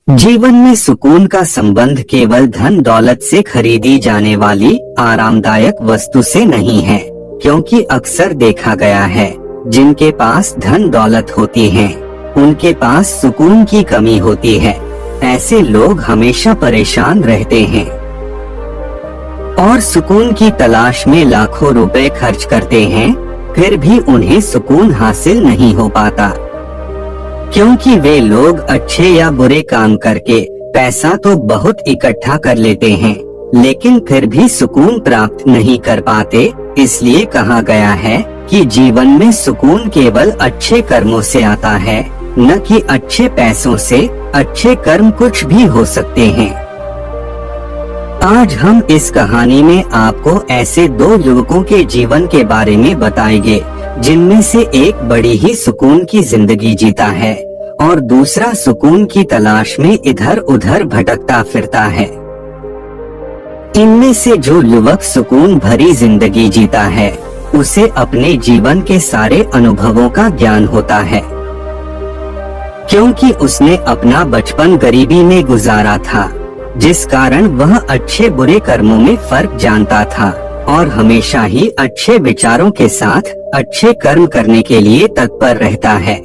जीवन में सुकून का संबंध केवल धन दौलत से खरीदी जाने वाली आरामदायक वस्तु से नहीं है, क्योंकि अक्सर देखा गया है जिनके पास धन दौलत होती है उनके पास सुकून की कमी होती है। ऐसे लोग हमेशा परेशान रहते हैं और सुकून की तलाश में लाखों रुपए खर्च करते हैं, फिर भी उन्हें सुकून हासिल नहीं हो पाता, क्योंकि वे लोग अच्छे या बुरे काम करके पैसा तो बहुत इकट्ठा कर लेते हैं, लेकिन फिर भी सुकून प्राप्त नहीं कर पाते। इसलिए कहा गया है कि जीवन में सुकून केवल अच्छे कर्मों से आता है, न कि अच्छे पैसों से। अच्छे कर्म कुछ भी हो सकते हैं। आज हम इस कहानी में आपको ऐसे दो युवकों के जीवन के बारे में बताएंगे, जिनमें से एक बड़ी ही सुकून की जिंदगी जीता है और दूसरा सुकून की तलाश में इधर उधर भटकता फिरता है। इनमें से जो युवक सुकून भरी जिंदगी जीता है, उसे अपने जीवन के सारे अनुभवों का ज्ञान होता है, क्योंकि उसने अपना बचपन गरीबी में गुजारा था, जिस कारण वह अच्छे बुरे कर्मों में फर्क जानता था और हमेशा ही अच्छे विचारों के साथ अच्छे कर्म करने के लिए तत्पर रहता है।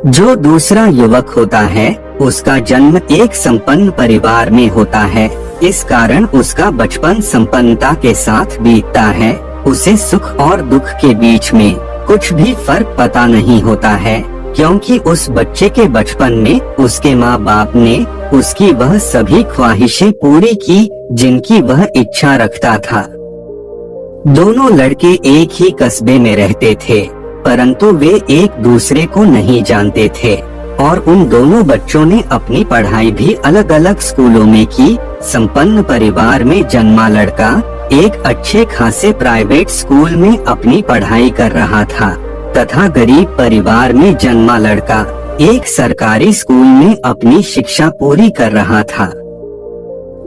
जो दूसरा युवक होता है, उसका जन्म एक संपन्न परिवार में होता है, इस कारण उसका बचपन संपन्नता के साथ बीतता है। उसे सुख और दुख के बीच में कुछ भी फर्क पता नहीं होता है, क्योंकि उस बच्चे के बचपन में उसके माँ बाप ने उसकी वह सभी ख्वाहिशें पूरी की जिनकी वह इच्छा रखता था। दोनों लड़के एक ही कस्बे में रहते थे, परंतु वे एक दूसरे को नहीं जानते थे और उन दोनों बच्चों ने अपनी पढ़ाई भी अलग अलग स्कूलों में की। संपन्न परिवार में जन्मा लड़का एक अच्छे खासे प्राइवेट स्कूल में अपनी पढ़ाई कर रहा था, तथा गरीब परिवार में जन्मा लड़का एक सरकारी स्कूल में अपनी शिक्षा पूरी कर रहा था।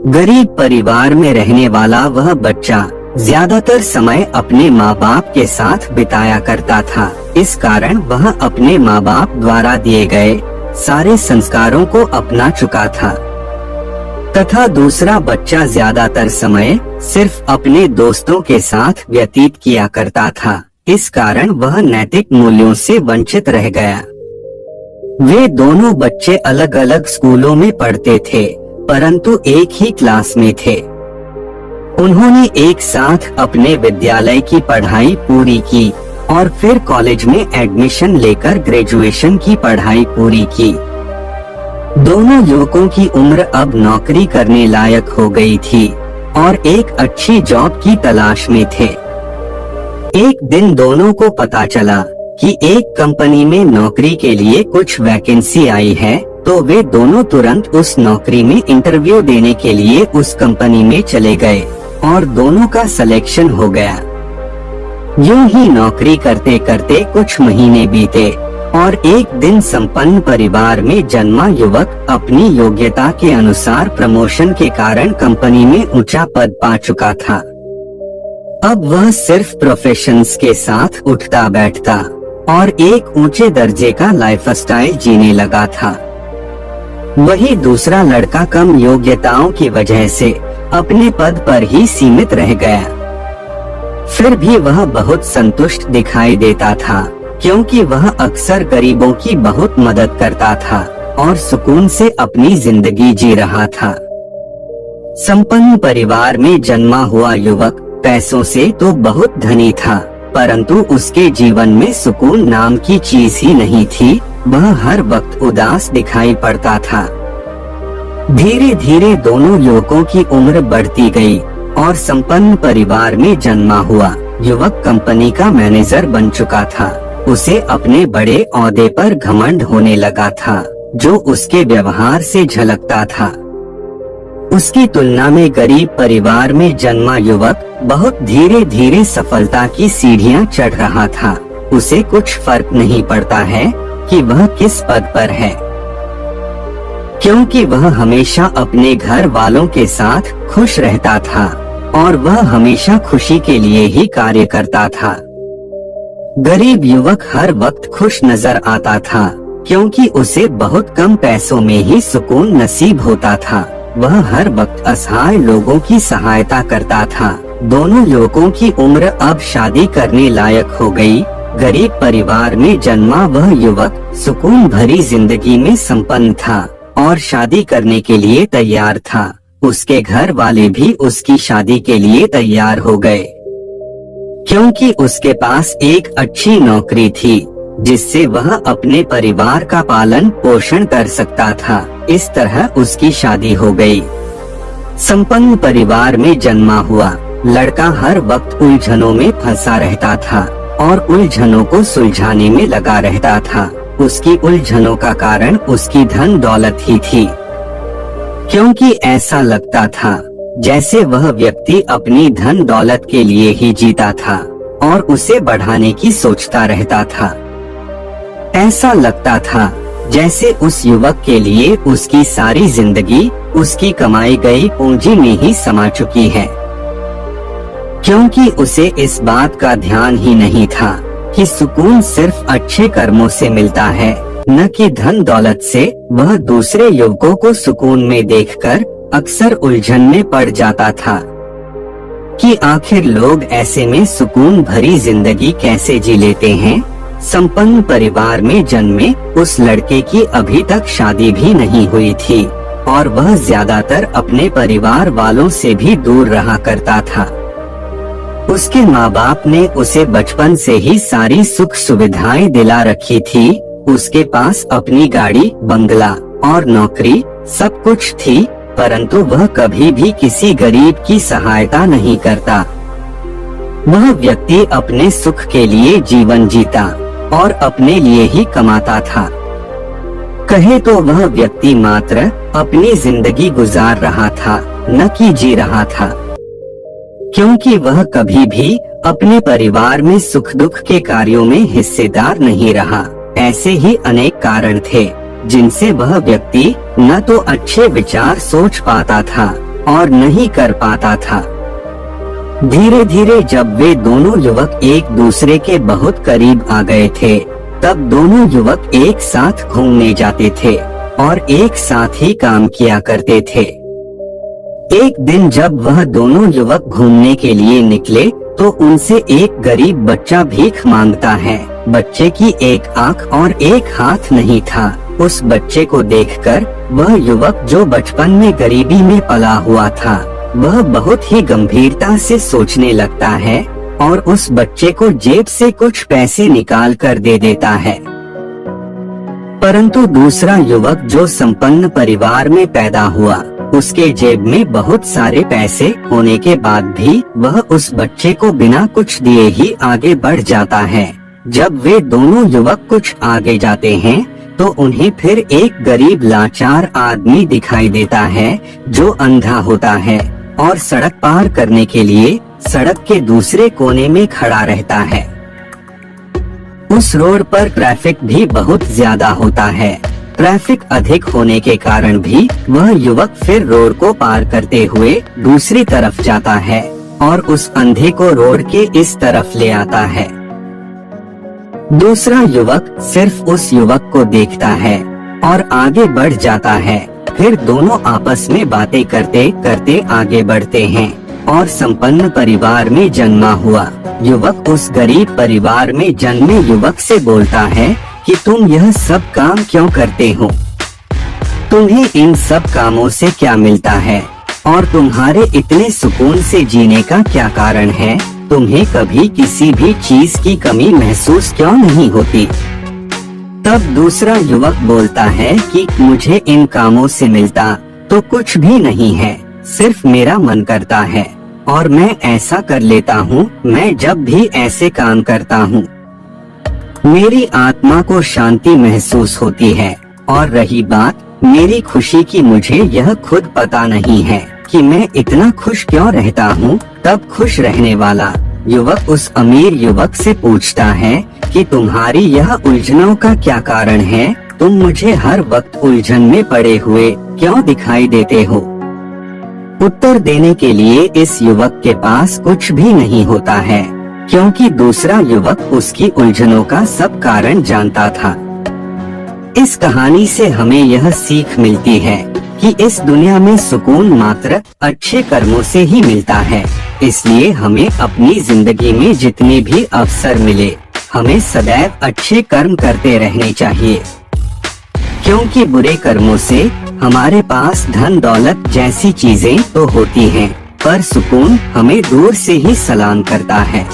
गरीब परिवार में रहने वाला वह बच्चा ज्यादातर समय अपने माँ बाप के साथ बिताया करता था, इस कारण वह अपने माँ बाप द्वारा दिए गए सारे संस्कारों को अपना चुका था, तथा दूसरा बच्चा ज्यादातर समय सिर्फ अपने दोस्तों के साथ व्यतीत किया करता था, इस कारण वह नैतिक मूल्यों से वंचित रह गया। वे दोनों बच्चे अलग अलग स्कूलों में पढ़ते थे, परंतु एक ही क्लास में थे। उन्होंने एक साथ अपने विद्यालय की पढ़ाई पूरी की और फिर कॉलेज में एडमिशन लेकर ग्रेजुएशन की पढ़ाई पूरी की। दोनों युवकों की उम्र अब नौकरी करने लायक हो गई थी और एक अच्छी जॉब की तलाश में थे। एक दिन दोनों को पता चला कि एक कंपनी में नौकरी के लिए कुछ वैकेंसी आई है, तो वे दोनों तुरंत उस नौकरी में इंटरव्यू देने के लिए उस कंपनी में चले गए और दोनों का सिलेक्शन हो गया। यूं ही नौकरी करते करते कुछ महीने बीते और एक दिन संपन्न परिवार में जन्मा युवक अपनी योग्यता के अनुसार प्रमोशन के कारण कंपनी में ऊंचा पद पा चुका था। अब वह सिर्फ प्रोफेशंस के साथ उठता बैठता और एक ऊंचे दर्जे का लाइफस्टाइल जीने लगा था। वही दूसरा लड़का कम योग्यताओं की वजह से अपने पद पर ही सीमित रह गया। फिर भी वह बहुत संतुष्ट दिखाई देता था, क्योंकि वह अक्सर गरीबों की बहुत मदद करता था और सुकून से अपनी जिंदगी जी रहा था। संपन्न परिवार में जन्मा हुआ युवक पैसों से तो बहुत धनी था, परंतु उसके जीवन में सुकून नाम की चीज ही नहीं थी। वह हर वक्त उदास दिखाई पड़ता था। धीरे धीरे दोनों युवकों की उम्र बढ़ती गई और संपन्न परिवार में जन्मा हुआ युवक कंपनी का मैनेजर बन चुका था। उसे अपने बड़े ओहदे पर घमंड होने लगा था, जो उसके व्यवहार से झलकता था। उसकी तुलना में गरीब परिवार में जन्मा युवक बहुत धीरे धीरे सफलता की सीढ़ियां चढ़ रहा था। उसे कुछ फर्क नहीं पड़ता है कि वह किस पद पर है, क्योंकि वह हमेशा अपने घर वालों के साथ खुश रहता था और वह हमेशा खुशी के लिए ही कार्य करता था। गरीब युवक हर वक्त खुश नजर आता था, क्योंकि उसे बहुत कम पैसों में ही सुकून नसीब होता था। वह हर वक्त असहाय लोगों की सहायता करता था। दोनों युवकों की उम्र अब शादी करने लायक हो गई। गरीब परिवार में जन्मा वह युवक सुकून भरी जिंदगी में संपन्न था और शादी करने के लिए तैयार था। उसके घर वाले भी उसकी शादी के लिए तैयार हो गए, क्योंकि उसके पास एक अच्छी नौकरी थी जिससे वह अपने परिवार का पालन पोषण कर सकता था। इस तरह उसकी शादी हो गई। संपन्न परिवार में जन्मा हुआ लड़का हर वक्त उलझनों में फंसा रहता था और उलझनों को सुलझाने में लगा रहता था। उसकी उलझनों का कारण उसकी धन दौलत ही थी, क्योंकि ऐसा लगता था जैसे वह व्यक्ति अपनी धन दौलत के लिए ही जीता था और उसे बढ़ाने की सोचता रहता था। ऐसा लगता था जैसे उस युवक के लिए उसकी सारी जिंदगी उसकी कमाई गई पूंजी में ही समा चुकी है, क्योंकि उसे इस बात का ध्यान ही नहीं था कि सुकून सिर्फ अच्छे कर्मों से मिलता है, न कि धन दौलत से। वह दूसरे युवकों को सुकून में देखकर अक्सर उलझन में पड़ जाता था कि आखिर लोग ऐसे में सुकून भरी जिंदगी कैसे जी लेते हैं। संपन्न परिवार में जन्मे उस लड़के की अभी तक शादी भी नहीं हुई थी और वह ज्यादातर अपने परिवार वालों से भी दूर रहा करता था। उसके माँ बाप ने उसे बचपन से ही सारी सुख सुविधाएं दिला रखी थी। उसके पास अपनी गाड़ी, बंगला और नौकरी सब कुछ थी, परंतु वह कभी भी किसी गरीब की सहायता नहीं करता। वह व्यक्ति अपने सुख के लिए जीवन जीता और अपने लिए ही कमाता था। कहे तो वह व्यक्ति मात्र अपनी जिंदगी गुजार रहा था, न कि जी रहा था, क्योंकि वह कभी भी अपने परिवार में सुख दुख के कार्यों में हिस्सेदार नहीं रहा। ऐसे ही अनेक कारण थे जिनसे वह व्यक्ति न तो अच्छे विचार सोच पाता था और नहीं कर पाता था। धीरे धीरे जब वे दोनों युवक एक दूसरे के बहुत करीब आ गए थे, तब दोनों युवक एक साथ घूमने जाते थे और एक साथ ही काम किया करते थे। एक दिन जब वह दोनों युवक घूमने के लिए निकले तो उनसे एक गरीब बच्चा भीख मांगता है। बच्चे की एक आंख और एक हाथ नहीं था। उस बच्चे को देखकर वह युवक जो बचपन में गरीबी में पला हुआ था, वह बहुत ही गंभीरता से सोचने लगता है और उस बच्चे को जेब से कुछ पैसे निकाल कर दे देता है। परंतु दूसरा युवक जो संपन्न परिवार में पैदा हुआ, उसके जेब में बहुत सारे पैसे होने के बाद भी वह उस बच्चे को बिना कुछ दिए ही आगे बढ़ जाता है। जब वे दोनों युवक कुछ आगे जाते हैं तो उन्हें फिर एक गरीब लाचार आदमी दिखाई देता है जो अंधा होता है और सड़क पार करने के लिए सड़क के दूसरे कोने में खड़ा रहता है। उस रोड पर ट्रैफिक भी बहुत ज्यादा होता है। ट्रैफिक अधिक होने के कारण भी वह युवक फिर रोड को पार करते हुए दूसरी तरफ जाता है और उस अंधे को रोड के इस तरफ ले आता है। दूसरा युवक सिर्फ उस युवक को देखता है और आगे बढ़ जाता है। फिर दोनों आपस में बातें करते करते आगे बढ़ते हैं और संपन्न परिवार में जन्मा हुआ युवक उस गरीब परिवार में जन्मे युवक से बोलता है कि तुम यह सब काम क्यों करते हो? तुम्हें इन सब कामों से क्या मिलता है और तुम्हारे इतने सुकून से जीने का क्या कारण है? तुम्हें कभी किसी भी चीज की कमी महसूस क्यों नहीं होती? तब दूसरा युवक बोलता है कि मुझे इन कामों से मिलता तो कुछ भी नहीं है, सिर्फ मेरा मन करता है और मैं ऐसा कर लेता हूँ। मैं जब भी ऐसे काम करता हूँ मेरी आत्मा को शांति महसूस होती है। और रही बात मेरी खुशी की, मुझे यह खुद पता नहीं है कि मैं इतना खुश क्यों रहता हूँ। तब खुश रहने वाला युवक उस अमीर युवक से पूछता है कि तुम्हारी यह उलझनों का क्या कारण है? तुम मुझे हर वक्त उलझन में पड़े हुए क्यों दिखाई देते हो? उत्तर देने के लिए इस युवक के पास कुछ भी नहीं होता है, क्योंकि दूसरा युवक उसकी उलझनों का सब कारण जानता था। इस कहानी से हमें यह सीख मिलती है कि इस दुनिया में सुकून मात्र अच्छे कर्मों से ही मिलता है। इसलिए हमें अपनी जिंदगी में जितने भी अवसर मिले, हमें सदैव अच्छे कर्म करते रहने चाहिए, क्योंकि बुरे कर्मों से हमारे पास धन दौलत जैसी चीजें तो होती हैं, पर सुकून हमें दूर से ही सलाम करता है।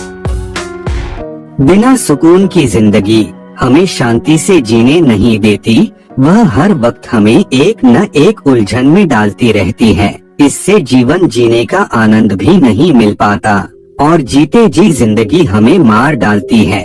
बिना सुकून की जिंदगी हमें शांति से जीने नहीं देती, वह हर वक्त हमें एक न एक उलझन में डालती रहती है। इससे जीवन जीने का आनंद भी नहीं मिल पाता और जीते जी जिंदगी हमें मार डालती है।